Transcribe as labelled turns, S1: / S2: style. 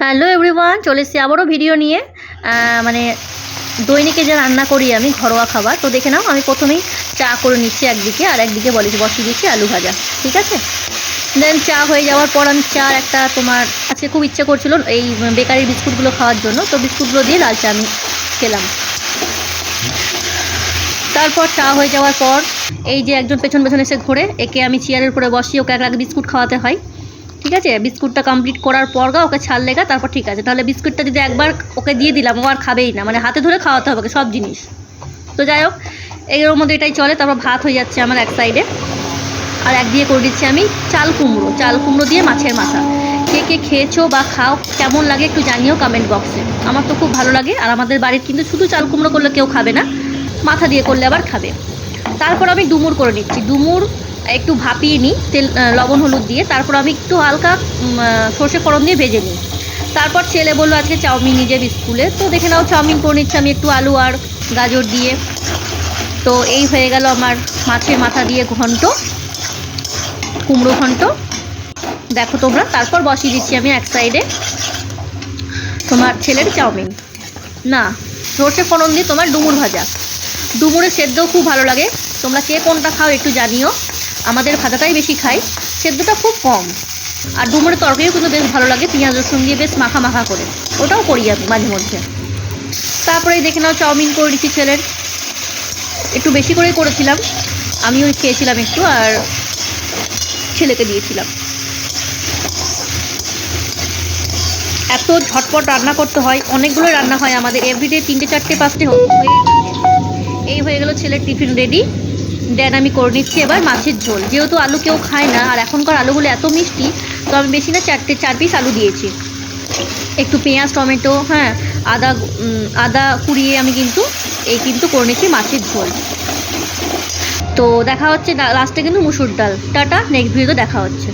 S1: Hello everyone, চলে এসেছি আবারও ভিডিও নিয়ে। মানে দৈনিকে যে রান্না করি আমি ঘরোয়া খাবার, তো দেখে নাও। আমি প্রথমেই চা করে নিচ্ছি একদিকে, আর একদিকে বসিয়ে দিচ্ছি আলু ভাজা। ঠিক আছে, দেন চা হয়ে যাওয়ার পর আমি চার একটা তোমার আজকে খুব ইচ্ছে করছিল এই বেকারির বিস্কুটগুলো খাওয়ার জন্য, তো বিস্কুটগুলো দিয়ে লাল চা আমি খেলাম। তারপর চা হয়ে যাওয়ার পর এই যে একজন পেছন পেছন এসে ঘোরে, একে আমি চেয়ারের উপরে বসিয়ে ওকে এক বিস্কুট খাওয়াতে হয়। ঠিক আছে, বিস্কুটটা কমপ্লিট করার পর ওকে ছাড়লে তারপর ঠিক আছে। তাহলে বিস্কুটটা যদি একবার ওকে দিয়ে দিলাম ও আর খাবেই না, মানে হাতে ধরে খাওয়াতে হবে সব জিনিস। তো যাই হোক, এর মধ্যে এটাই চলে। তারপর ভাত হয়ে যাচ্ছে আমার এক সাইডে, আর এক দিয়ে করে দিচ্ছি আমি চাল কুমড়ো দিয়ে মাছের মাথা। কে কে খেয়েছো বা খাও, কেমন লাগে একটু জানিও কমেন্ট বক্সে। আমার তো খুব ভালো লাগে, আর আমাদের বাড়ির কিন্তু শুধু চাল কুমড়ো করলে কেউ খাবে না, মাথা দিয়ে করলে আবার খাবে। তারপর আমি ডুমুর করে নিচ্ছি। ডুমুর একটু ভাপিয়ে নিই তেল লবণ হলুদ দিয়ে, তারপর আমি একটু হালকা সর্ষে ফোড়ন দিয়ে ভেজে নিই। তারপর ছেলে বললো আজকে চাউমিন নিয়ে যাবে স্কুলে, তো দেখে নাও চাউমিন করে নিচ্ছি আমি একটু আলু আর গাজর দিয়ে। তো এই হয়ে গেল আমার মাছের মাথা দিয়ে ঘন্ট, কুমড়ো ঘন্ট, দেখো তোমরা। তারপর বসিয়ে দিচ্ছি আমি এক সাইডে তোমার ছেলের চাউমিন, না সর্ষে ফোড়ন দিয়ে তোমার ডুমুর ভাজা। ডুমুরের সেদ্ধও খুব ভালো লাগে, তোমরা কে কোনটা খাও একটু জানিও। আমাদের ভাজাটাই বেশি খাই, সেদ্ধটা খুব কম। আর ডুমুরের তরকারিও কিন্তু বেশ ভালো লাগে, পেঁয়াজ রসুন দিয়ে বেশ মাখা মাখা করে, ওটাও করি আমি মাঝে মধ্যে। তারপরে দেখে নাও চাউমিন করে দিচ্ছি ছেলের, একটু বেশি করেই করেছিলাম, আমিও খেয়েছিলাম একটু আর ছেলেকে দিয়েছিলাম। এত ঝটপট রান্না করতে হয়, অনেকগুলো রান্না হয় আমাদের এভরিডে, 3টে 4টে 5টে এই হয়ে গেল ছেলের টিফিন রেডি। দেন আমি করে নিচ্ছি এবার মাছের ঝোল। যেহেতু আলু কেউ খায় না, আর এখনকার আলুগুলো এত মিষ্টি, তো আমি বেশি না 4 পিস আলু দিয়েছি, একটু পেঁয়াজ টমেটো, হ্যাঁ আদা কুড়িয়ে আমি কিন্তু করে নিচ্ছি মাছের ঝোল। তো দেখা হচ্ছে লাস্টে কিন্তু মুসুর ডাল। টাটা, নেক্সট ভিডিওতে দেখা হচ্ছে।